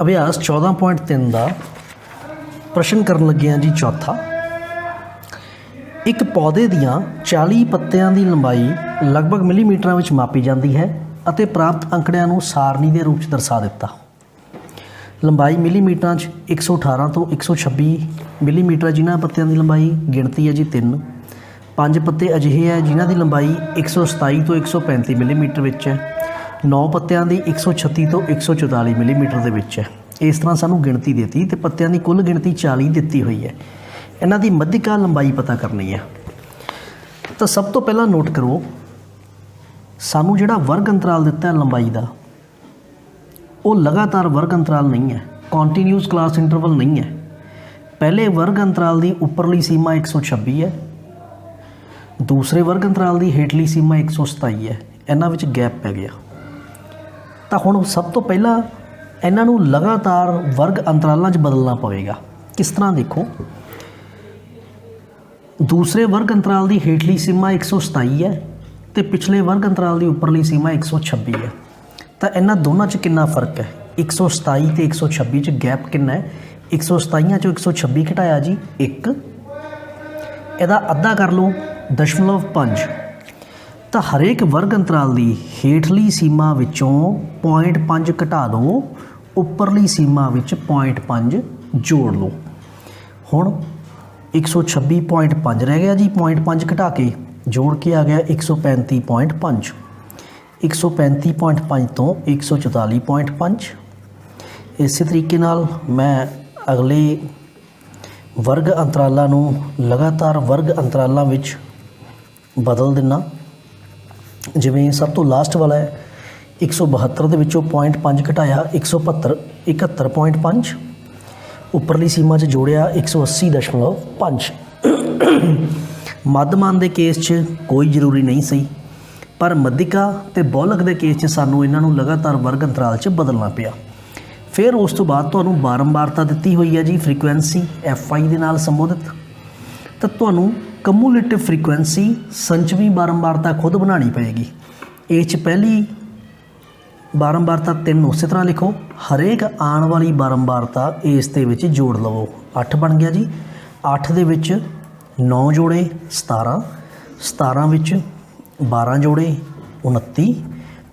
अभ्यास 14.3 का प्रश्न करन लगे हैं जी। चौथा, एक पौधे दियां 40 पत्तियां की लंबाई लगभग मिलीमीटर में मापी जाती है ਅਤੇ प्राप्त अंकड़ियां नूं सारणी के रूप में दर्शा दिता। लंबाई मिलीमीटर 118 तो 126 मिलीमीटर जिन्हां पत्तियां की लंबाई गिणती है जी 3। 5 पत्ते अजिहे है जिन्हां की लंबाई 127 तो 135 मिलीमीटर विच है। 9 पत्तियां की 136 तो 144 मिलीमीटर के विच है। इस तरह सानू गिणती देती तो पत्तियां की कुल गिणती 40 दी हुई है। इन्हां दी मध्यका लंबाई पता करनी है। तो सब तो पहला नोट करो, सानू जिहड़ा वर्ग अंतराल दिता है लंबाई का, वो लगातार वर्ग अंतराल नहीं है, कॉन्टीन्यूस क्लास इंटरवल नहीं है। पहले वर्ग अंतराल की उपरली सीमा 126 है, दूसरे वर्ग अंतराल की हेठली सीमा 127 है। इन्हां विच गैप पै गया। तो हुण सब तो पहला इन्हां नूं लगातार वर्ग अंतरालों च बदलना पवेगा। किस तरह देखो, दूसरे वर्ग अंतराल की हेठली सीमा 127 है तो पिछले वर्ग अंतराल की उपरली सीमा 126 है। तो इन्हां दोनों च कितना फर्क है? 127 तो 126 च गैप कितना है? 127 चो 126 घटाया जी 1, इहदा अद्धा कर लो 0.5। तो हरेक वर्ग अंतराल की हेठली सीमा विचों 0.5 घटा दो, उपरली सीमा विच 0.5 जोड़ लो। हुण 126.5 रह गया जी, 0.5 घटा के जोड़ के आ गया 135.5। 135.5 तो 144.5। इस तरीके नाल मैं अगले वर्ग अंतरालों नूं लगातार वर्ग अंतरालों विच बदल दिना। जिवें सब तो लास्ट वाला है 172 दे विचों 0.5 घटाया 175 71.5, उपरली सीमा च जोड़िया 180.5। मध्यमान के केस च कोई जरूरी नहीं सही, पर मध्यिका ते बहुलक के केस च सानू इन्हां नूं लगातार वर्ग अंतराल च बदलना पिया। फिर उस तो बाद तुहानूं बारंबारता दिती हुई है जी, फ्रीकुएंसी FI दे नाल संबोधित। तो तुहानूं कम्यूलेटिव फ्रीकुएंसी संचवी बारंबारता खुद बनानी पएगी। इस पहली बारंबारता 3 उस तरह लिखो, हरेक आने वाली बारंबारता इस दे विच जोड़ लवो। 8 बन गया जी। 8 दे विच 9 जोड़े 17, 17 विच 12 जोड़े 29,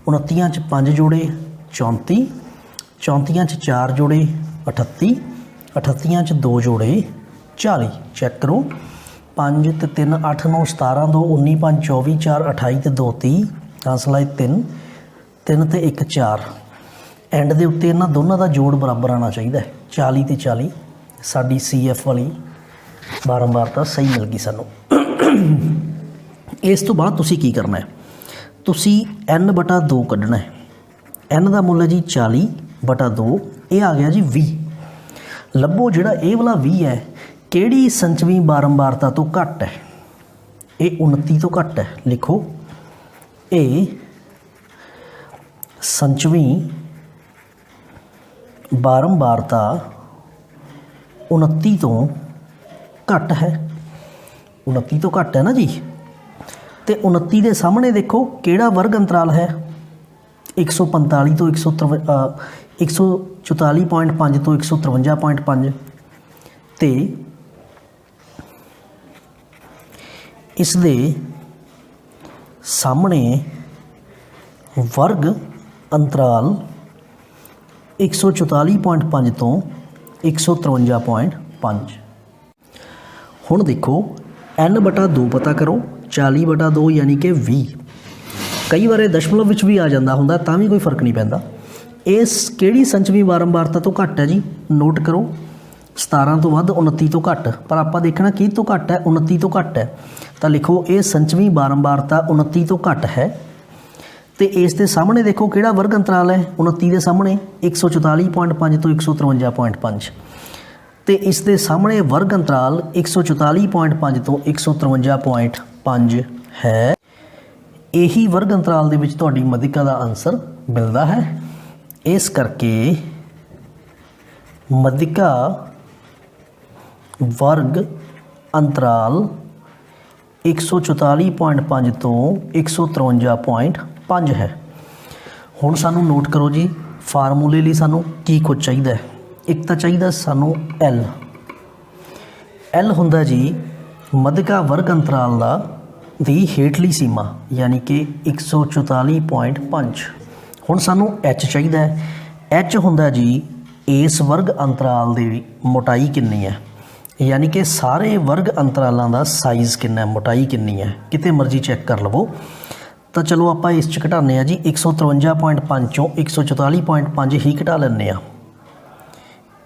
29 च 5 जोड़े 34, 34 च 4 जोड़े 38, 38 च 2 जोड़े 40। चैक करो, 5 ते 3 8 9 17 2 19 5 24 4 28 ते 2 30, हासिल है 3 3 ते 1 4। एंड दे उत्ते इन्हां दोनों का जोड़ बराबर आना चाहिए। 40 ते 40 साडी CF वाली बारंबारता सही मिल गई सानू। इस तो बाद तुसी की करना है, तुसी n/2 कढ़ना है। n का मुल है जी 40/2, ये आ गया जी 20। लभो जिहड़ा ये वाला 20 है किहड़ी संचवी बारंबारता तो घट है? ये 29 तो घट है। लिखो, ये संचवी बारंबारता 29 तो घट है। 29 तो घट है ना जी। तो 29 के सामने देखो किहड़ा वर्ग अंतराल है? 145 तो 144.5 तो 153.5। तो इस दे सामने वर्ग अंतराल 144.5 तो 153.5। हुण देखो, n/2 पता करो, 40/2 यानी कि 20। कई बार दशमलव विच भी आ जाता होंदा, तां भी कोई फर्क नहीं पैंदा। इस किहड़ी संचवी बारंबारता तो घट है जी? नोट करो, 17 तो वध 29 तो घट, पर आपां देखना कि तो घट है, 29 तो घट है। तो लिखो, ये संचवी बारंबारता 29 तो घट है। तो इस दे सामने देखो किहड़ा वर्ग अंतराल है? 29 के सामने 144.5 तो 153.5। तो इस दे सामने वर्ग अंतराल 144.5 तो 153.5 है। यही वर्ग अंतराल दे विच तुहाडी मध्यिका का आंसर मिलता है। इस करके मध्यिका वर्ग अंतराल 144.5 तो 153.5 है। हुण सानू नोट करो जी, ਫਾਰਮੂਲੇ ਲਈ ਸਾਨੂੰ ਕੀ ਕੁਝ ਚਾਹੀਦਾ? ਇੱਕ ਤਾਂ ਚਾਹੀਦਾ ਸਾਨੂੰ ਐਲ ਹੁੰਦਾ ਜੀ ਮੱਧਕਾ ਵਰਗ ਅੰਤਰਾਲ ਦੀ ਹੇਠਲੀ ਸੀਮਾ, ਯਾਨੀ ਕਿ 144.5। ਹੁਣ ਸਾਨੂੰ ਐਚ ਚਾਹੀਦਾ ਹੈ। ਐਚ ਹੁੰਦਾ ਜੀ ਇਸ ਵਰਗ ਅੰਤਰਾਲ ਦੀ ਮੋਟਾਈ ਕਿੰਨੀ ਹੈ, ਯਾਨੀ ਕਿ ਸਾਰੇ ਵਰਗ ਅੰਤਰਾਲਾਂ ਦਾ ਸਾਈਜ਼ ਕਿੰਨਾ, ਮੋਟਾਈ ਕਿੰਨੀ ਹੈ, ਕਿਤੇ ਮਰਜ਼ੀ ਚੈੱਕ ਕਰ ਲਵੋ। ਤਾਂ ਚਲੋ ਆਪਾਂ ਇਸ 'ਚ ਘਟਾਉਂਦੇ ਹਾਂ ਜੀ। 153.5 ਚੋਂ 144.5 ਹੀ ਘਟਾ ਲੈਂਦੇ ਹਾਂ।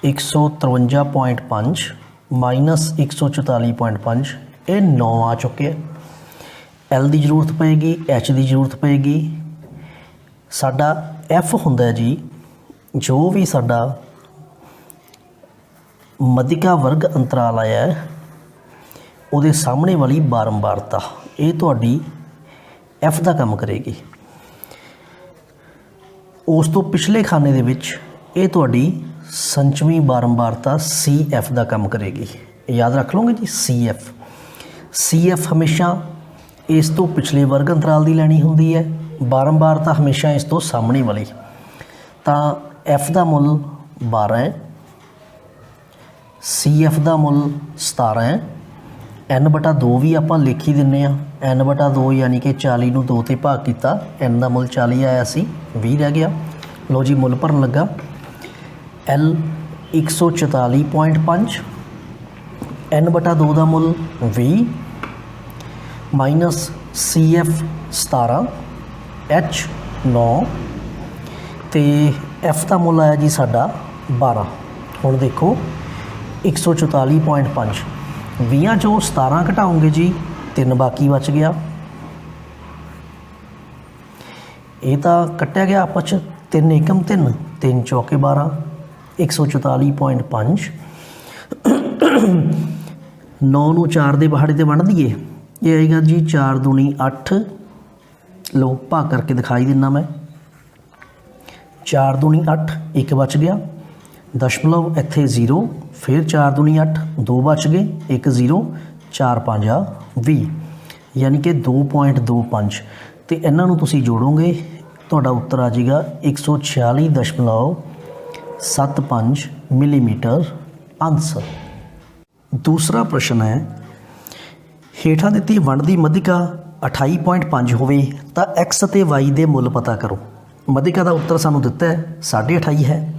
153.5 ਮਾਈਨਸ 144.5, ਇਹ 9 ਆ ਚੁੱਕੇ। ਐਲ ਦੀ ਜ਼ਰੂਰਤ ਪਏਗੀ, ਐਚ ਦੀ ਜ਼ਰੂਰਤ ਪਏਗੀ। ਸਾਡਾ ਐਫ ਹੁੰਦਾ ਜੀ ਜੋ ਵੀ ਸਾਡਾ ਮੱਧਿਕਾ ਵਰਗ ਅੰਤਰਾਲ ਆਇਆ ਉਹਦੇ ਸਾਹਮਣੇ ਵਾਲੀ ਬਾਰੰਬਾਰਤਾ, ਇਹ ਤੁਹਾਡੀ ਐਫ ਦਾ ਕੰਮ ਕਰੇਗੀ। ਉਸ ਤੋਂ ਪਿਛਲੇ ਖਾਨੇ ਦੇ ਵਿੱਚ ਇਹ ਤੁਹਾਡੀ ਸੰਚਵੀਂ ਬਾਰੰਬਾਰਤਾ ਸੀ ਐਫ ਦਾ ਕੰਮ ਕਰੇਗੀ। ਯਾਦ ਰੱਖ ਲਓਗੇ ਜੀ ਸੀ ਐਫ ਹਮੇਸ਼ਾ ਇਸ ਤੋਂ ਪਿਛਲੇ ਵਰਗ ਅੰਤਰਾਲ ਦੀ ਲੈਣੀ ਹੁੰਦੀ ਹੈ, ਬਾਰੰਬਾਰਤਾ ਹਮੇਸ਼ਾ ਇਸ ਤੋਂ ਸਾਹਮਣੇ ਵਾਲੀ। ਤਾਂ ਐਫ ਦਾ ਮੁੱਲ 12 ਹੈ, ਸੀ ਐਫ ਦਾ ਮੁੱਲ 17 ਹੈ। n/2 ਵੀ ਆਪਾਂ ਲਿਖ ਹੀ ਦਿੰਦੇ ਹਾਂ। n/2 ਯਾਨੀ ਕਿ 40 ਨੂੰ 2 ਤੇ ਭਾਗ ਕੀਤਾ, n ਦਾ ਮੁੱਲ 40 ਆਇਆ ਸੀ, 20 ਰਹਿ ਗਿਆ। ਲਓ ਜੀ ਮੁੱਲ ਭਰਨ ਲੱਗਾ। l 144.5, n/2 ਦਾ ਮੁੱਲ 20 ਮਾਈਨਸ ਸੀ ਐਫ 17, ਐਚ 9 ਅਤੇ ਐਫ ਦਾ ਮੁੱਲ ਆਇਆ ਜੀ ਸਾਡਾ 12। ਹੁਣ ਦੇਖੋ 144.5, 20 ਚੋਂ 17 ਘਟਾਉਂਗੇ ਜੀ 3 ਬਾਕੀ ਬਚ ਗਿਆ। ਇਹ ਤਾਂ ਕੱਟਿਆ ਗਿਆ ਆਪਸ 'ਚ, 3 ਏਕਮ 3, 3 ਚੌਕੇ 12, 144.5। 9 ਨੂੰ 4 ਦੇ ਪਹਾੜੇ 'ਤੇ ਵੰਡ ਦਈਏ, ਇਹ ਆਏਗਾ ਜੀ 4 ਦੂਣੀ 8। ਲਓ ਭਾਗ ਕਰਕੇ ਦਿਖਾਈ ਦਿੰਦਾ ਮੈਂ। 4 ਦੂਣੀ 8, 1 ਬਚ ਗਿਆ, ਦਸ਼ਮਲਵ ਇੱਥੇ 0, ਫਿਰ 4 ਦੂਣੀ 8, 2 ਬਚ ਗਏ, 1 0, 4 5 20, ਯਾਨੀ ਕਿ 2.25। ਅਤੇ ਇਹਨਾਂ ਨੂੰ ਤੁਸੀਂ ਜੋੜੋਗੇ ਤੁਹਾਡਾ ਉੱਤਰ ਆ ਜਾਏਗਾ 146.75 ਮਿਲੀਮੀਟਰ ਆਂਸਰ। ਦੂਸਰਾ ਪ੍ਰਸ਼ਨ ਹੈ, ਹੇਠਾਂ ਦਿੱਤੀ ਵੰਡ ਦੀ ਮੱਧਿਕਾ 28.5 ਹੋਵੇ ਤਾਂ x ਅਤੇ y ਦੇ ਮੁੱਲ ਪਤਾ ਕਰੋ। ਮੱਧਿਕਾ ਦਾ ਉੱਤਰ ਸਾਨੂੰ ਦਿੱਤਾ ਹੈ 28.5 ਹੈ।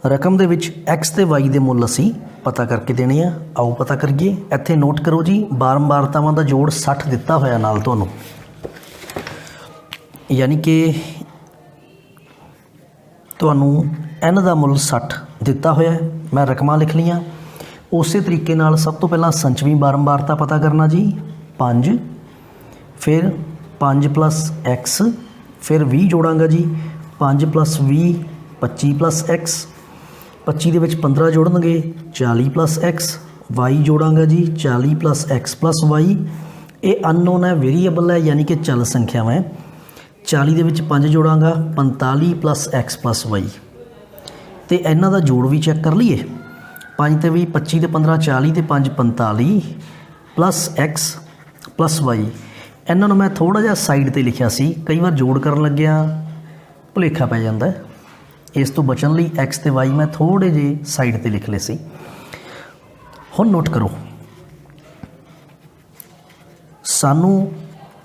ਰਕਮ ਦੇ ਵਿੱਚ x ਤੇ y ਦੇ ਮੁੱਲ ਅਸੀਂ ਪਤਾ ਕਰਕੇ ਦੇਣੇ ਆ। ਆਓ ਪਤਾ ਕਰੀਏ। ਇੱਥੇ ਨੋਟ ਕਰੋ ਜੀ, ਬਾਰੰਬਾਰਤਾਵਾਂ ਦਾ ਜੋੜ 60 ਦਿੱਤਾ ਹੋਇਆ ਨਾਲ ਤੁਹਾਨੂੰ, ਯਾਨੀ ਕਿ ਤੁਹਾਨੂੰ n ਦਾ ਮੁੱਲ 60 ਦਿੱਤਾ ਹੋਇਆ। ਮੈਂ ਰਕਮਾਂ ਲਿਖ ਲਈਆਂ। ਉਸੇ ਤਰੀਕੇ ਨਾਲ ਸਭ ਤੋਂ ਪਹਿਲਾਂ ਸੰਚਵੀਂ ਬਾਰੰਬਾਰਤਾ ਪਤਾ ਕਰਨਾ ਜੀ, 5, ਫਿਰ 5 + x, ਫਿਰ 20 ਜੋੜਾਂਗਾ ਜੀ, 5 + 20 25 + x, 25 ਦੇ ਵਿੱਚ 15 ਜੋੜਨਗੇ 40 + x, y ਜੋੜਾਂਗਾ ਜੀ 40 + x + y। ਇਹ ਅਨਨੋਨ ਹੈ, ਵੇਰੀਏਬਲ ਹੈ, ਯਾਨੀ ਕਿ ਚੱਲ ਸੰਖਿਆ ਹੈ। 40 ਦੇ ਵਿੱਚ 5 ਜੋੜਾਂਗਾ 45 + x + y। ਅਤੇ ਇਹਨਾਂ ਦਾ ਜੋੜ ਵੀ ਚੈੱਕ ਕਰ ਲਈਏ। 5 ਤੇ 20, 25 ਤੇ 15 40 ਤੇ 5 45 + x + y। ਇਹਨਾਂ ਨੂੰ ਮੈਂ ਥੋੜ੍ਹਾ ਜਿਹਾ ਸਾਈਡ 'ਤੇ ਲਿਖਿਆ ਸੀ, ਕਈ ਵਾਰ ਜੋੜ ਕਰਨ ਲੱਗਿਆ ਭੁਲੇਖਾ ਪੈ ਜਾਂਦਾ। ਇਸ ਤੋਂ ਬਚਣ ਲਈ x ਤੇ y ਮੈਂ ਥੋੜ੍ਹੇ ਜਿਹੇ ਸਾਈਡ 'ਤੇ ਲਿਖ ਲਏ ਸੀ। ਹੁਣ ਨੋਟ ਕਰੋ, ਸਾਨੂੰ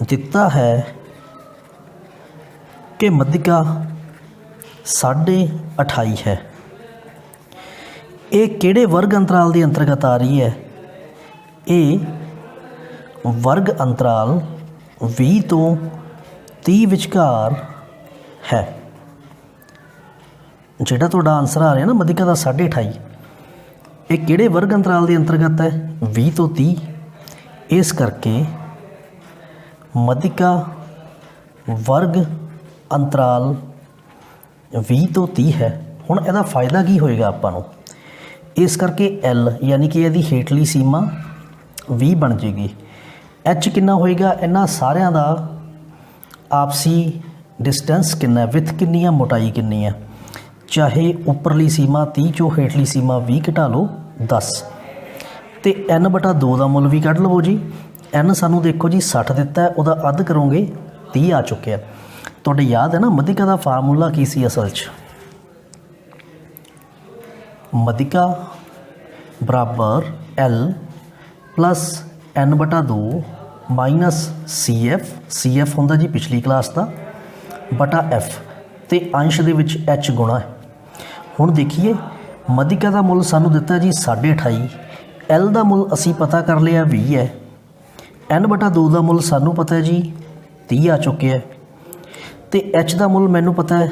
ਦਿੱਤਾ ਹੈ ਕਿ ਮੱਧਿਕਾ 28.5 ਹੈ। ਇਹ ਕਿਹੜੇ ਵਰਗ ਅੰਤਰਾਲ ਦੇ ਅੰਤਰਗਤ ਆ ਰਹੀ ਹੈ? ਇਹ ਵਰਗ ਅੰਤਰਾਲ 20 ਤੋਂ 30 ਵਿਚਕਾਰ ਹੈ। ਜਿਹੜਾ ਤੁਹਾਡਾ ਆਨਸਰ ਆ ਰਿਹਾ ਨਾ ਮੱਧਿਕਾ ਦਾ 28.5, ਇਹ ਕਿਹੜੇ ਵਰਗ ਅੰਤਰਾਲ ਦੇ ਅੰਤਰਗਤ ਹੈ? 20 ਤੋਂ 30। ਇਸ ਕਰਕੇ ਮੱਧਿਕਾ ਵਰਗ ਅੰਤਰਾਲ 20 ਤੋਂ 30 ਹੈ। ਹੁਣ ਇਹਦਾ ਫਾਇਦਾ ਕੀ ਹੋਏਗਾ ਆਪਾਂ ਨੂੰ? ਇਸ ਕਰਕੇ L ਯਾਨੀ ਕਿ ਇਹਦੀ ਹੇਠਲੀ ਸੀਮਾ 20 ਬਣ ਜਾਏਗੀ। H ਕਿੰਨਾ ਹੋਏਗਾ? ਇਹਨਾਂ ਸਾਰਿਆਂ ਦਾ ਆਪਸੀ ਡਿਸਟੈਂਸ ਕਿੰਨਾ, ਵਿੱਥ ਕਿੰਨੀ ਆ, ਮੋਟਾਈ ਕਿੰਨੀ ਆ। ਚਾਹੇ ਉੱਪਰਲੀ ਸੀਮਾ 30 ਚੋਂ ਹੇਠਲੀ ਸੀਮਾ 20 ਘਟਾ ਲਓ 10। ਅਤੇ n/2 ਦਾ ਮੁੱਲ ਵੀ ਕੱਢ ਲਵੋ ਜੀ। n ਸਾਨੂੰ ਦੇਖੋ ਜੀ 60 ਦਿੱਤਾ, ਉਹਦਾ ਅੱਧ ਕਰੋਗੇ 30 ਆ ਚੁੱਕਿਆ। ਤੁਹਾਡੇ ਯਾਦ ਹੈ ਨਾ ਮਧਿਕਾ ਦਾ ਫਾਰਮੂਲਾ ਕੀ ਸੀ ਅਸਲ 'ਚ? ਮਧਿਕਾ ਬਰਾਬਰ L plus N/2 minus CF ਹੁੰਦਾ ਜੀ ਪਿਛਲੀ ਕਲਾਸ ਦਾ ਬਟਾ F ਤੇ ਅੰਸ਼ ਦੇ ਵਿੱਚ H ਗੁਣਾ ਹੈ। ਹੁਣ ਦੇਖੀਏ ਮਧਿਕਾ ਦਾ ਮੁੱਲ ਸਾਨੂੰ ਦਿੱਤਾ ਜੀ 28.5, L ਦਾ ਮੁੱਲ ਅਸੀਂ ਪਤਾ ਕਰ ਲਿਆ 20 ਹੈ, N/2 ਦਾ ਮੁੱਲ ਸਾਨੂੰ ਪਤਾ ਹੈ ਜੀ 30 ਆ ਚੁੱਕਿਆ ਤੇ H ਦਾ ਮੁੱਲ ਮੈਨੂੰ ਪਤਾ ਹੈ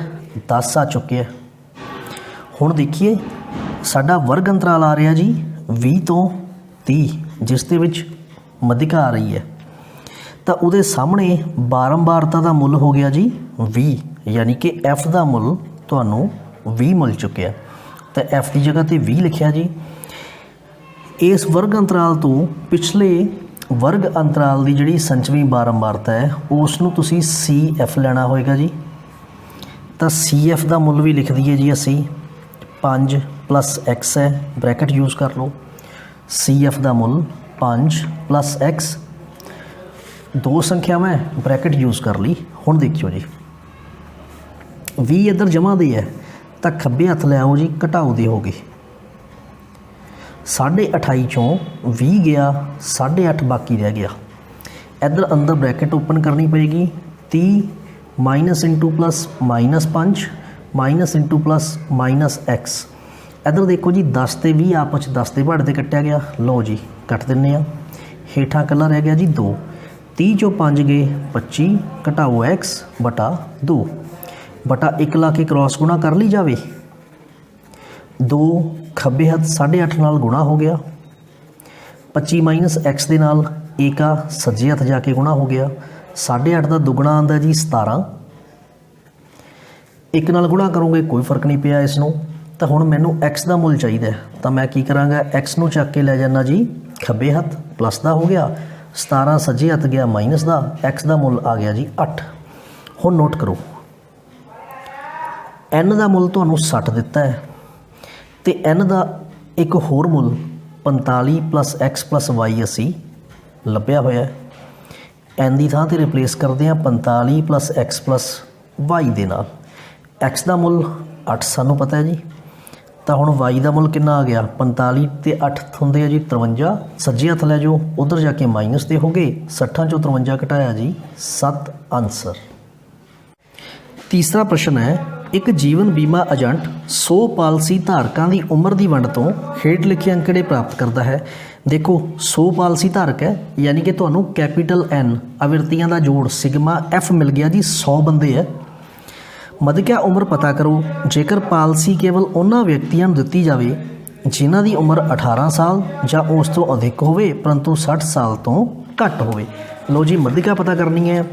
10 ਆ ਚੁੱਕਿਆ। ਹੁਣ ਦੇਖੀਏ ਸਾਡਾ ਵਰਗ ਅੰਤਰਾਲ ਆ ਰਿਹਾ ਜੀ 20 ਤੋਂ 30, ਜਿਸ ਦੇ ਵਿੱਚ ਮਧਿਕਾ ਆ ਰਹੀ ਹੈ ਤਾਂ ਉਹਦੇ ਸਾਹਮਣੇ ਬਾਰੰਬਾਰਤਾ ਦਾ ਮੁੱਲ ਹੋ ਗਿਆ ਜੀ 20, ਯਾਨੀ ਕਿ F ਦਾ ਮੁੱਲ ਤੁਹਾਨੂੰ 20 ਮਿਲ ਚੁੱਕਿਆ ਤਾਂ F ਦੀ ਜਗ੍ਹਾ ਤੇ 20 ਲਿਖਿਆ ਜੀ। ਇਸ ਵਰਗ ਅੰਤਰਾਲ ਤੋਂ ਪਿਛਲੇ ਵਰਗ ਅੰਤਰਾਲ ਦੀ ਜਿਹੜੀ ਸੰਚਵੀਂ ਬਾਰੰਬਾਰਤਾ ਹੈ ਉਸ ਨੂੰ ਤੁਸੀਂ CF ਲੈਣਾ ਹੋਏਗਾ ਜੀ। ਤਾਂ CF ਦਾ ਮੁੱਲ ਵੀ ਲਿਖ ਦਈਏ ਜੀ ਅਸੀਂ 5 + x ਹੈ, ਬ੍ਰੈਕਟ ਯੂਜ਼ ਕਰ ਲਓ। CF ਦਾ ਮੁੱਲ 5 + x, ਦੋ ਸੰਖਿਆਵਾਂ ਹੈ, ਬ੍ਰੈਕਟ ਯੂਜ਼ ਕਰ ਲਈ। ਹੁਣ ਦੇਖਿਓ ਜੀ 20 ਇੱਧਰ ਜਮ੍ਹਾਂ ਦੇ ਹੈ ਤਾਂ ਖੱਬੇ ਹੱਥ ਲੈ ਆਓ ਜੀ, ਘਟਾਓ ਦੇ ਹੋ ਗਏ 28.5 ਚੋਂ 20 ਗਿਆ, 8.5 ਬਾਕੀ ਰਹਿ ਗਿਆ। ਇੱਧਰ ਅੰਦਰ ਬ੍ਰੈਕਟ ਓਪਨ ਕਰਨੀ ਪਏਗੀ 30 -+-5 -+-x। ਇੱਧਰ ਦੇਖੋ ਜੀ 10 ਤੇ 20 ਆਪਸ 'ਚ 10 ਦੇ ਪਹਾੜੇ 'ਤੇ ਕੱਟਿਆ ਗਿਆ, ਲਓ ਜੀ ਕੱਟ ਦਿੰਦੇ ਆ। ਹੇਠਾਂ ਇਕੱਲਾ ਰਹਿ ਗਿਆ ਜੀ 2, 30 ਚੋਂ 5 ਗਏ 25, ਘਟਾਓ x ਬਟਾ 2 ਬਟਾ 1 ਲਾ ਕੇ ਕ੍ਰੋਸ ਗੁਣਾ ਕਰ ਲਈ ਜਾਵੇ। 2 ਖੱਬੇ ਹੱਥ 8.5 ਨਾਲ ਗੁਣਾ ਹੋ ਗਿਆ, 25 - x ਦੇ ਨਾਲ 1 ਆ ਸੱਜੇ ਹੱਥ ਜਾ ਕੇ ਗੁਣਾ ਹੋ ਗਿਆ। 8.5 ਦਾ ਦੁੱਗਣਾ ਆਉਂਦਾ ਜੀ 17, 1 ਨਾਲ ਗੁਣਾ ਕਰੋਗੇ ਕੋਈ ਫਰਕ ਨਹੀਂ ਪਿਆ ਇਸ ਨੂੰ। ਤਾਂ ਹੁਣ ਮੈਨੂੰ x ਦਾ ਮੁੱਲ ਚਾਹੀਦਾ ਤਾਂ ਮੈਂ ਕੀ ਕਰਾਂਗਾ, x ਨੂੰ ਚੱਕ ਕੇ ਲੈ ਜਾਣਾ ਜੀ ਖੱਬੇ ਹੱਥ, ਪਲੱਸ ਦਾ ਹੋ ਗਿਆ, 17 ਸੱਜੇ ਹੱਥ ਗਿਆ ਮਾਈਨਸ ਦਾ, x ਦਾ ਮੁੱਲ ਆ ਗਿਆ ਜੀ 8। ਹੁਣ ਨੋਟ ਕਰੋ n ਦਾ ਮੁੱਲ ਤੁਹਾਨੂੰ 60 ਦਿੱਤਾ ਹੈ ਤੇ n ਦਾ ਇੱਕ ਹੋਰ ਮੁੱਲ 45 + x + y ਅਸੀਂ ਲੱਭਿਆ ਹੋਇਆ ਹੈ। n ਦੀ ਥਾਂ 'ਤੇ ਰਿਪਲੇਸ ਕਰਦੇ ਹਾਂ 45 + x + y ਦੇ ਨਾਲ। x ਦਾ ਮੁੱਲ 8 ਸਾਨੂੰ ਪਤਾ ਹੈ ਜੀ, ਤਾਂ ਹੁਣ y ਦਾ ਮੁੱਲ ਕਿੰਨਾ ਆ ਗਿਆ, 45 ਤੇ 8 ਹੁੰਦੇ ਆ ਜੀ 53, ਸੱਜੇ ਹੱਥ ਲੈ ਜਾਓ ਉਧਰ ਜਾ ਕੇ ਮਾਈਨਸ ਦੇ ਹੋ ਗਏ, 60 ਚੋਂ 53 ਘਟਾਇਆ ਜੀ 7 ਆਨਸਰ। ਤੀਸਰਾ ਪ੍ਰਸ਼ਨ ਹੈ, ਇੱਕ ਜੀਵਨ ਬੀਮਾ ਏਜੰਟ 100 ਪਾਲਿਸੀ ਧਾਰਕਾਂ ਦੀ ਉਮਰ ਦੀ ਵੰਡ ਤੋਂ ਹੇਠ ਲਿਖੇ ਅੰਕੜੇ ਪ੍ਰਾਪਤ ਕਰਦਾ ਹੈ। ਦੇਖੋ 100 ਪਾਲਿਸੀ ਧਾਰਕ ਹੈ, ਯਾਨੀ ਕਿ ਤੁਹਾਨੂੰ ਕੈਪੀਟਲ N ਆਵਿਰਤੀਆਂ ਦਾ ਜੋੜ ਸਿਗਮਾ F ਮਿਲ ਗਿਆ ਜੀ, 100 ਬੰਦੇ ਹੈ। ਮਧਿਕਾ ਉਮਰ ਪਤਾ ਕਰੋ ਜੇਕਰ ਪਾਲਿਸੀ ਕੇਵਲ ਉਹਨਾਂ ਵਿਅਕਤੀਆਂ ਨੂੰ ਦਿੱਤੀ ਜਾਵੇ ਜਿਨ੍ਹਾਂ ਦੀ ਉਮਰ 18 ਸਾਲ ਜਾਂ ਉਸ ਤੋਂ ਅਧਿਕ ਹੋਵੇ ਪਰੰਤੂ 60 ਸਾਲ ਤੋਂ ਘੱਟ ਹੋਵੇ। ਲਓ ਜੀ ਮਧਿਕਾ ਪਤਾ ਕਰਨੀ ਹੈ,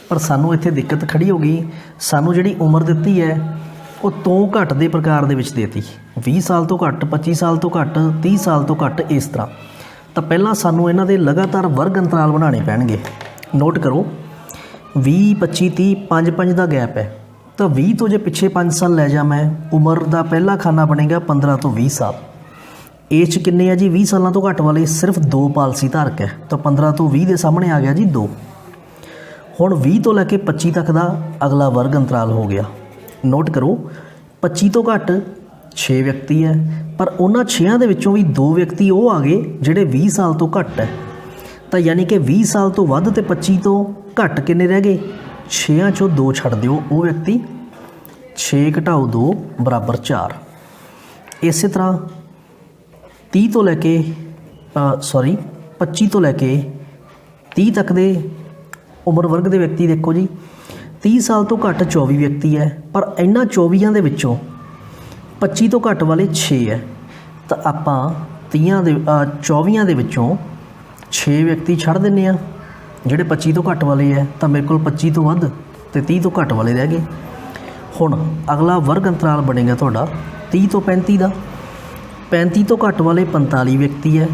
ਪਰ ਸਾਨੂੰ ਇੱਥੇ ਦਿੱਕਤ ਖੜੀ ਹੋ ਗਈ। ਸਾਨੂੰ ਜਿਹੜੀ ਉਮਰ ਦਿੱਤੀ ਹੈ ਉਹ ਤੋਂ ਘੱਟ ਦੇ ਪ੍ਰਕਾਰ ਦੇ ਵਿੱਚ ਦੇਤੀ, 20 ਸਾਲ ਤੋਂ ਘੱਟ, 25 ਸਾਲ ਤੋਂ ਘੱਟ, 30 ਸਾਲ ਤੋਂ ਘੱਟ, ਇਸ ਤਰ੍ਹਾਂ। ਤਾਂ ਪਹਿਲਾਂ ਸਾਨੂੰ ਇਹਨਾਂ ਦੇ ਲਗਾਤਾਰ ਵਰਗ ਅੰਤਰਾਲ ਬਣਾਉਣੇ ਪੈਣਗੇ। ਨੋਟ ਕਰੋ 20, 25, 30, 5 ਦਾ ਗੈਪ ਹੈ ਤਾਂ 20 ਤੋਂ ਜੇ ਪਿੱਛੇ 5 ਸਾਲ ਲੈ ਜਾ ਮੈਂ, ਉਮਰ ਦਾ ਪਹਿਲਾ ਖਾਨਾ ਬਣੇਗਾ 15 ਤੋਂ 20 ਸਾਲ। ਏਜ 'ਚ ਕਿੰਨੇ ਆ ਜੀ 20 ਸਾਲਾਂ ਤੋਂ ਘੱਟ ਵਾਲੇ ਸਿਰਫ 2 ਪਾਲਿਸੀ ਧਾਰਕ ਹੈ, ਤਾਂ 15 ਤੋਂ 20 ਦੇ ਸਾਹਮਣੇ ਆ ਗਿਆ ਜੀ 2। ਹੁਣ 20 ਤੋਂ ਲੈ ਕੇ 25 ਤੱਕ ਦਾ ਅਗਲਾ ਵਰਗ ਅੰਤਰਾਲ ਹੋ ਗਿਆ। ਨੋਟ ਕਰੋ 25 ਤੋਂ ਘੱਟ 6 ਵਿਅਕਤੀ ਹੈ, ਪਰ ਉਹਨਾਂ 6 ਦੇ ਵਿੱਚੋਂ ਵੀ 2 ਵਿਅਕਤੀ ਉਹ ਆ ਗਏ ਜਿਹੜੇ 20 ਸਾਲ ਤੋਂ ਘੱਟ ਹੈ। ਤਾਂ ਯਾਨੀ ਕਿ 20 ਸਾਲ ਤੋਂ ਵੱਧ ਤੇ 25 ਤੋਂ ਘੱਟ ਕਿੰਨੇ ਰਹਿ ਗਏ, 6 ਚੋਂ 2 ਛੱਡ ਦਿਓ ਉਹ ਵਿਅਕਤੀ, 6 ਘਟਾਓ 2 ਬਰਾਬਰ 4। ਇਸੇ ਤਰ੍ਹਾਂ 30 ਤੋਂ ਲੈ ਕੇ 25 ਤੋਂ ਲੈ ਕੇ 30 ਤੱਕ ਦੇ ਉਮਰ ਵਰਗ ਦੇ ਵਿਅਕਤੀ ਦੇਖੋ ਜੀ, 30 ਸਾਲ ਤੋਂ ਘੱਟ 24 ਵਿਅਕਤੀ ਹੈ, ਪਰ ਇਹਨਾਂ 24 ਦੇ ਵਿੱਚੋਂ 25 ਤੋਂ ਘੱਟ ਵਾਲੇ 6 ਹੈ। ਤਾਂ ਆਪਾਂ 24 ਦੇ ਵਿੱਚੋਂ 6 ਵਿਅਕਤੀ ਛੱਡ ਦਿੰਦੇ ਹਾਂ ਜਿਹੜੇ 25 ਤੋਂ ਘੱਟ ਵਾਲੇ ਹੈ, ਤਾਂ ਮੇਰੇ ਕੋਲ 25 ਤੋਂ ਵੱਧ ਤੇ 30 ਤੋਂ ਘੱਟ ਵਾਲੇ ਰਹਿ ਗਏ। ਹੁਣ ਅਗਲਾ ਵਰਗ ਅੰਤਰਾਲ ਬਣੇਗਾ ਤੁਹਾਡਾ 30 ਤੋਂ 35 ਦਾ। 35 ਤੋਂ ਘੱਟ ਵਾਲੇ 45 ਵਿਅਕਤੀ ਹੈ,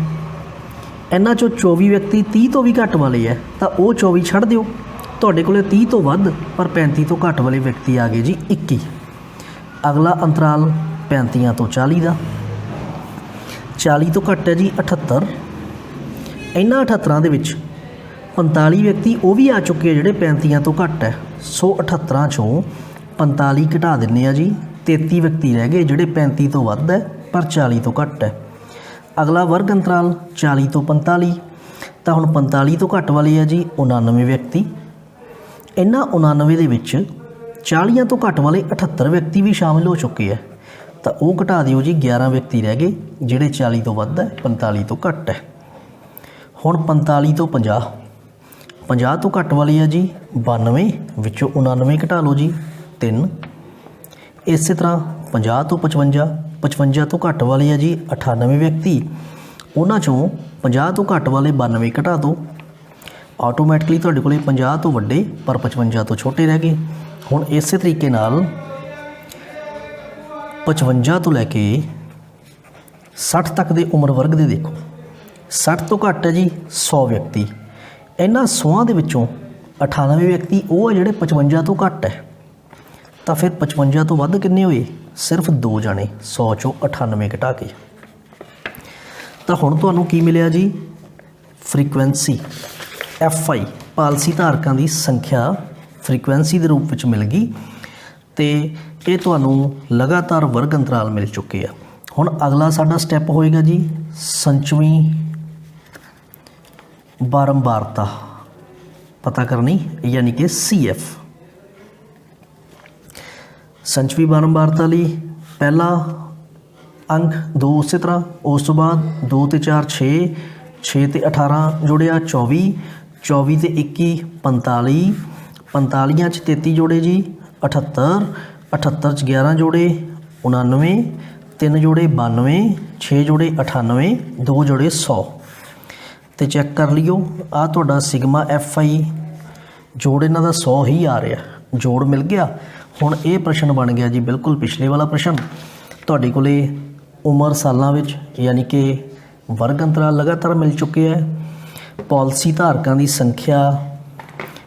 ਇਹਨਾਂ 'ਚੋਂ 24 ਵਿਅਕਤੀ 30 ਤੋਂ ਵੀ ਘੱਟ ਵਾਲੇ ਹੈ, ਤਾਂ ਉਹ 24 ਛੱਡ ਦਿਓ, ਤੁਹਾਡੇ ਕੋਲ 30 ਤੋਂ ਵੱਧ ਪਰ 35 ਤੋਂ ਘੱਟ ਵਾਲੇ ਵਿਅਕਤੀ ਆ ਗਏ ਜੀ 21। ਅਗਲਾ ਅੰਤਰਾਲ 35 ਤੋਂ 40 ਦਾ। 40 ਤੋਂ ਘੱਟ ਹੈ ਜੀ 78। ਇਹਨਾਂ 78 ਦੇ ਵਿੱਚ 45 ਵਿਅਕਤੀ ਉਹ ਵੀ ਆ ਚੁੱਕੇ ਜਿਹੜੇ 35 ਤੋਂ ਘੱਟ ਹੈ, 178 ਚੋਂ 45 ਘਟਾ ਦਿੰਦੇ ਆ ਜੀ, 33 ਵਿਅਕਤੀ ਰਹਿ ਗਏ ਜਿਹੜੇ 35 ਤੋਂ ਵੱਧ ਹੈ ਪਰ 40 ਤੋਂ ਘੱਟ ਹੈ। ਅਗਲਾ ਵਰਗ ਅੰਤਰਾਲ 40 ਤੋਂ 45, ਤਾਂ ਹੁਣ 45 ਤੋਂ ਘੱਟ ਵਾਲੇ ਆ ਜੀ 99 ਵਿਅਕਤੀ। ਇਹਨਾਂ 99 ਦੇ ਵਿੱਚ 40 ਤੋਂ ਘੱਟ ਵਾਲੇ 78 ਵਿਅਕਤੀ ਵੀ ਸ਼ਾਮਿਲ ਹੋ ਚੁੱਕੇ ਹੈ, ਤਾਂ ਉਹ ਘਟਾ ਦਿਓ ਜੀ, 11 ਵਿਅਕਤੀ ਰਹਿ ਗਏ ਜਿਹੜੇ 40 ਤੋਂ ਵੱਧ ਹੈ 45 ਤੋਂ ਘੱਟ ਹੈ। ਹੁਣ 45 ਤੋਂ 50, 50 ਤੋਂ ਘੱਟ ਵਾਲੀ ਹੈ ਜੀ 92, ਵਿੱਚੋਂ 99 ਘਟਾ ਲਓ ਜੀ 3। ਇਸੇ ਤਰ੍ਹਾਂ 50 ਤੋਂ 55, 55 ਤੋਂ ਘੱਟ ਵਾਲੇ ਹੈ ਜੀ 98 ਵਿਅਕਤੀ, ਉਹਨਾਂ ਚੋਂ 50 ਤੋਂ ਘੱਟ ਵਾਲੇ 92 ਘਟਾ ਦਿਓ। ਆਟੋਮੈਟਿਕਲੀ ਤੁਹਾਡੇ ਕੋਲ 50 ਤੋਂ ਵੱਡੇ ਪਰ 55 ਤੋਂ ਛੋਟੇ ਰਹਿ ਗਏ। ਹੁਣ ਇਸੇ ਤਰੀਕੇ ਨਾਲ 55 ਤੋਂ ਲੈ ਕੇ 60 ਤੱਕ ਦੇ ਉਮਰ ਵਰਗ ਦੇ ਦੇਖੋ। 60 ਤੋਂ ਘੱਟ ਹੈ ਜੀ 100 ਵਿਅਕਤੀ, ਇਹਨਾਂ 100 ਦੇ ਵਿੱਚੋਂ 98 ਵਿਅਕਤੀ ਉਹ ਹੈ ਜਿਹੜੇ 55 ਤੋਂ ਘੱਟ ਹੈ, ਤਾਂ ਫਿਰ 55 ਤੋਂ ਵੱਧ ਕਿੰਨੇ ਹੋਏ? ਸਿਰਫ 2 ਜਾਣੇ, 100 ਚੋਂ 98 ਘਟਾ ਕੇ। ਤਾਂ ਹੁਣ ਤੁਹਾਨੂੰ ਕੀ ਮਿਲਿਆ ਜੀ? ਫ੍ਰੀਕੁਐਂਸੀ FI, ਪਾਲਸੀ ਧਾਰਕਾਂ ਦੀ ਸੰਖਿਆ ਫ੍ਰੀਕੁਐਂਸੀ ਦੇ ਰੂਪ ਵਿੱਚ ਮਿਲ ਗਈ, ਅਤੇ ਇਹ ਤੁਹਾਨੂੰ ਲਗਾਤਾਰ ਵਰਗ ਅੰਤਰਾਲ ਮਿਲ ਚੁੱਕੇ ਆ। ਹੁਣ ਅਗਲਾ ਸਾਡਾ ਸਟੈਪ ਹੋਏਗਾ ਜੀ ਸੰਚਵੀਂ ਬਾਰੰਬਾਰਤਾ ਪਤਾ ਕਰਨੀ, ਯਾਨੀ ਕਿ CF। ਸੰਚਵੀਂ ਬਾਰੰਬਾਰਤਾ ਲਈ ਪਹਿਲਾ ਅੰਕ 2, ਉਸੇ ਤਰ੍ਹਾਂ ਉਸ ਤੋਂ ਬਾਅਦ 2 ਤੇ 4 6, 6 ਤੇ 18 ਜੋੜਿਆ 24, 24 ਤੇ 21 45, 45 'ਚ 33 ਜੋੜੇ ਜੀ 78, 78 'ਚ 11 ਜੋੜੇ 99, 3 ਜੋੜੇ 92, 6 ਜੋੜੇ 98, 2 ਜੋੜੇ 100। ਤੇ ਚੈੱਕ ਕਰ ਲਿਓ, ਆਹ ਤੁਹਾਡਾ ਸਿਗਮਾ FI ਜੋੜ ਇਹਨਾਂ ਦਾ 100 ਹੀ ਆ ਰਿਹਾ, ਜੋੜ ਮਿਲ ਗਿਆ। ਹੁਣ ਇਹ ਪ੍ਰਸ਼ਨ ਬਣ ਗਿਆ ਜੀ ਬਿਲਕੁਲ ਪਿਛਲੇ ਵਾਲਾ ਪ੍ਰਸ਼ਨ। ਤੁਹਾਡੇ ਕੋਲੇ ਉਮਰ ਸਾਲਾਂ ਵਿੱਚ ਯਾਨੀ ਕਿ ਵਰਗ ਅੰਤਰਾਲ ਲਗਾਤਾਰ ਮਿਲ ਚੁੱਕੇ ਹੈ, ਪਾਲਿਸੀ ਧਾਰਕਾਂ ਦੀ ਸੰਖਿਆ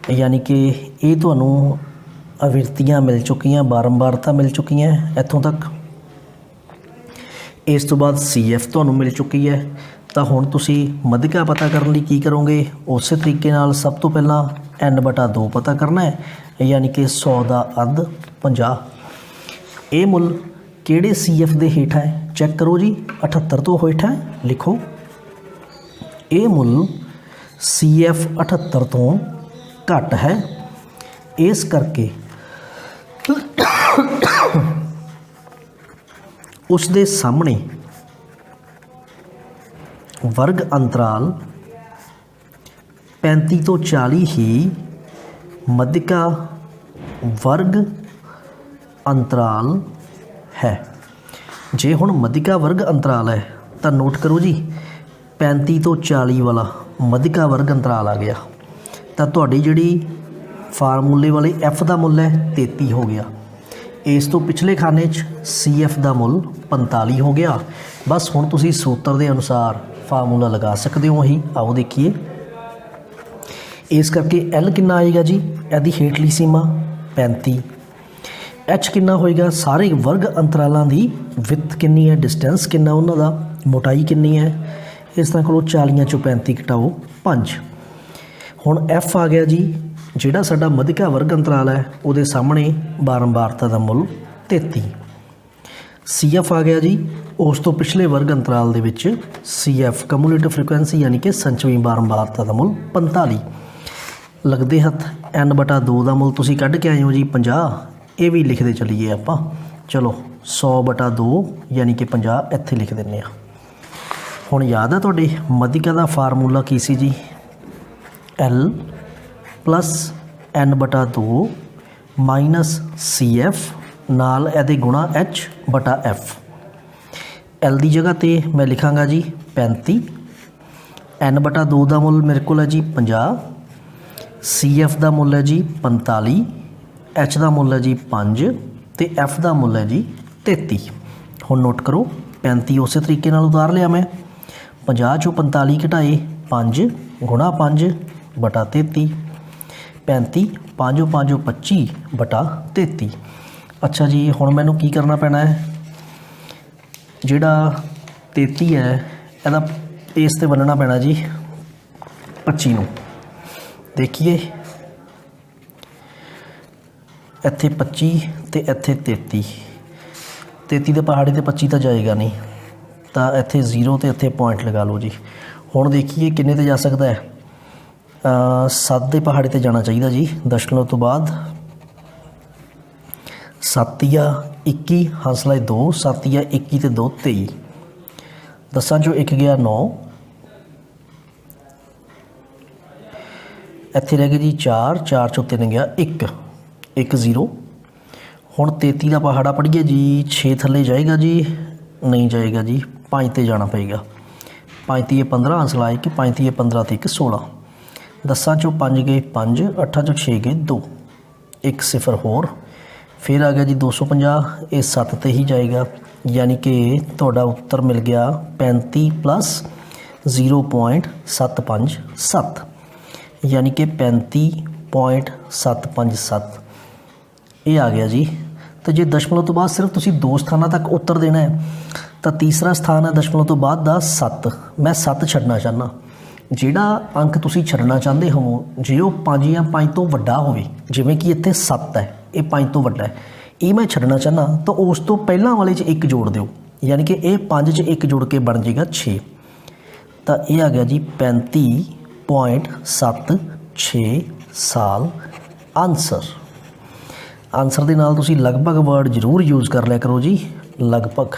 ਯਾਨੀ ਕਿ ਇਹ ਤੁਹਾਨੂੰ ਆਵਿਰਤੀਆਂ ਮਿਲ ਚੁੱਕੀਆਂ, ਬਾਰੰਬਾਰਤਾ ਮਿਲ ਚੁੱਕੀਆਂ ਇੱਥੋਂ ਤੱਕ। ਇਸ ਤੋਂ ਬਾਅਦ CF ਤੁਹਾਨੂੰ ਮਿਲ ਚੁੱਕੀ ਹੈ। ਤਾਂ ਹੁਣ ਤੁਸੀਂ ਮੱਧਿਕਾ ਪਤਾ ਕਰਨ ਲਈ ਕੀ ਕਰੋਗੇ? ਉਸੇ ਤਰੀਕੇ ਨਾਲ ਸਭ ਤੋਂ ਪਹਿਲਾਂ n/2 ਪਤਾ ਕਰਨਾ ਹੈ, ਯਾਨੀ ਕਿ 100 ਦਾ ਅੱਧ 50। ਇਹ ਮੁੱਲ ਕਿਹੜੇ CF ਦੇ ਹੇਠਾਂ ਹੈ? ਚੈੱਕ ਕਰੋ ਜੀ, 78 ਤੋਂ ਹੇਠਾਂ ਲਿਖੋ। ਇਹ ਮੁੱਲ CF 78 ਤੋਂ ਘੱਟ ਹੈ, ਇਸ ਕਰਕੇ ਉਸ ਦੇ ਸਾਹਮਣੇ ਵਰਗ ਅੰਤਰਾਲ 35 ਤੋਂ 40 ਹੀ ਮੱਧਿਕਾ ਵਰਗ ਅੰਤਰਾਲ ਹੈ। ਜੇ ਹੁਣ ਮੱਧਿਕਾ ਵਰਗ ਅੰਤਰਾਲ ਹੈ ਤਾਂ ਨੋਟ ਕਰੋ ਜੀ 35 ਤੋਂ 40 ਵਾਲਾ ਮੱਧਿਕਾ ਵਰਗ ਅੰਤਰਾਲ ਆ ਗਿਆ, ਤਾਂ ਤੁਹਾਡੀ ਜਿਹੜੀ ਫਾਰਮੂਲੇ ਵਾਲੇ F ਦਾ ਮੁੱਲ ਹੈ 33 ਹੋ ਗਿਆ। ਇਸ ਤੋਂ ਪਿਛਲੇ ਖਾਨੇ 'ਚ CF ਦਾ ਮੁੱਲ 45 ਹੋ ਗਿਆ। ਬਸ ਹੁਣ ਤੁਸੀਂ ਸੂਤਰ ਦੇ ਅਨੁਸਾਰ ਫਾਰਮੂਲਾ ਲਗਾ ਸਕਦੇ ਹੋ। ਹੀ ਆਓ ਦੇਖੀਏ। ਇਸ ਕਰਕੇ L ਕਿੰਨਾ ਆਏਗਾ ਜੀ? ਇਹਦੀ ਹੇਠਲੀ ਸੀਮਾ 35। H ਕਿੰਨਾ ਹੋਏਗਾ? ਸਾਰੇ ਵਰਗ ਅੰਤਰਾਲਾਂ ਦੀ ਵਿੱਥ ਕਿੰਨੀ ਹੈ, ਡਿਸਟੈਂਸ ਕਿੰਨਾ ਉਹਨਾਂ ਦਾ, ਮੋਟਾਈ ਕਿੰਨੀ ਹੈ। ਇਸ ਤਰ੍ਹਾਂ ਕਰੋ 40 ਚੋਂ 35 ਘਟਾਓ 5। ਹੁਣ F ਆ ਗਿਆ ਜੀ, ਜਿਹੜਾ ਸਾਡਾ ਮੱਧਿਕਾ ਵਰਗ ਅੰਤਰਾਲ ਹੈ ਉਹਦੇ ਸਾਹਮਣੇ ਬਾਰੰਬਾਰਤਾ ਦਾ ਮੁੱਲ 33। CF ਆ ਗਿਆ ਜੀ, ਉਸ ਤੋਂ ਪਿਛਲੇ ਵਰਗ ਅੰਤਰਾਲ ਦੇ ਵਿੱਚ CF ਕਮਿਊਲੇਟਿਵ ਫ੍ਰੀਕੁਐਂਸੀ ਯਾਨੀ ਕਿ ਸੰਚਵੀ ਬਾਰੰਬਾਰਤਾ ਦਾ ਮੁੱਲ 45। ਲੱਗਦੇ ਹੱਥ n/2 ਦਾ ਮੁੱਲ ਤੁਸੀਂ ਕੱਢ ਕੇ ਆਏ ਹੋ ਜੀ 50। ਇਹ ਵੀ ਲਿਖਦੇ ਚੱਲੀਏ ਆਪਾਂ। ਚਲੋ 100/2 ਯਾਨੀ ਕਿ 50 ਇੱਥੇ ਲਿਖ ਦਿੰਦੇ ਹਾਂ। ਹੁਣ ਯਾਦ ਹੈ ਤੁਹਾਡੇ ਮੱਧਿਕਾ ਦਾ ਫਾਰਮੂਲਾ ਕੀ ਸੀ ਜੀ? L + n/2 - CF ਨਾਲ ਇਹਦੇ ਗੁਣਾ H/F। L ਦੀ ਜਗ੍ਹਾ 'ਤੇ ਮੈਂ ਲਿਖਾਂਗਾ ਜੀ 35, n/2 ਦਾ ਮੁੱਲ ਮੇਰੇ ਕੋਲ ਹੈ ਜੀ 50, CF ਦਾ ਮੁੱਲ ਹੈ ਜੀ 45, H ਦਾ ਮੁੱਲ ਹੈ ਜੀ 5 ਅਤੇ F ਦਾ ਮੁੱਲ ਹੈ ਜੀ 33। ਹੁਣ ਨੋਟ ਕਰੋ 35 ਉਸੇ ਤਰੀਕੇ ਨਾਲ ਉਤਾਰ ਲਿਆ ਮੈਂ, 50 ਚੋਂ 45 ਘਟਾਏ 5 ਗੁਣਾ 5/33, 35 5 5 25/33। ਅੱਛਾ ਜੀ, ਹੁਣ ਮੈਨੂੰ ਕੀ ਕਰਨਾ ਪੈਣਾ ਹੈ? ਜਿਹੜਾ 33 ਹੈ ਇਹਦਾ ਇਸ 'ਤੇ ਬੰਨਣਾ ਪੈਣਾ ਜੀ 25 ਨੂੰ। ਦੇਖੀਏ ਇੱਥੇ 25 ਤੇ ਇੱਥੇ 33 ਦੇ ਪਹਾੜੇ ਤੇ 25 ਤਾਂ ਜਾਏਗਾ ਨਹੀਂ, ਤਾਂ ਇੱਥੇ 0 ਤੇ ਇੱਥੇ ਪੁਆਇੰਟ ਲਗਾ ਲਓ ਜੀ। ਹੁਣ ਦੇਖੀਏ ਕਿੰਨੇ ਤੇ ਜਾ ਸਕਦਾ ਹੈ। 7 ਦੇ ਪਹਾੜੇ ਤੇ ਜਾਣਾ ਚਾਹੀਦਾ ਜੀ। ਦਸ਼ਮਲਵ ਤੋਂ ਬਾਅਦ 7 ਜਾਂ 21 ਹਾਸਲਾ 2, 7 ਜਾਂ 21 ਤੇ 2 23, 10 ਚੋਂ 1 ਗਿਆ 9, ਇੱਥੇ ਰਹਿ ਗਏ ਜੀ 4, 4 ਚੋਂ 3 ਗਿਆ 1, 1 0। ਹੁਣ 33 ਦਾ ਪਹਾੜਾ ਪੜੀਏ ਜੀ। 6 ਥੱਲੇ ਜਾਏਗਾ ਜੀ? ਨਹੀਂ ਜਾਏਗਾ ਜੀ, 5 ਤੇ ਜਾਣਾ ਪਏਗਾ। 5 ਤੀਏ 15 ਹਾਸਲਾ 1, 5 ਤੀਏ 15 ਤੇ 1 16, 10 ਚੋਂ 5 ਗਏ 5, 8 ਚੋਂ 6 ਗਏ 2, 1 0 ਹੋਰ। ਫਿਰ ਆ ਗਿਆ ਜੀ 250, ਇਹ 7 ਤੇ ਹੀ ਜਾਏਗਾ, यानी कि ਤੁਹਾਡਾ ਉੱਤਰ ਮਿਲ ਗਿਆ 35 प्लस 0.757, यानी कि 35.757 ये आ गया जी। तो जे दशमलव तो बाद सिर्फ तुसी 2 स्थानों तक उत्तर देना है, तो तीसरा स्थान है दशमलव तो बाद का 7। मैं 7 छड्डना चाहना, ਜਿਹੜਾ अंक तुसी छड्डना चाहते हो जे वो 5 या 5 तो वड्डा होवे, जिवें कि इत्थे 7 है, ये 5 तो वड्डा है, ये मैं छड्डना चाहना, तो उस तो पहला वाले च 1 जोड़ दिओ, यानी कि ये 5 च 1 जोड़ के बन जाएगा 6। तो ये आ गया जी 35.76 साल आंसर। आंसर के नाल तुसी लगभग वर्ड जरूर यूज़ कर लिया करो जी, लगभग।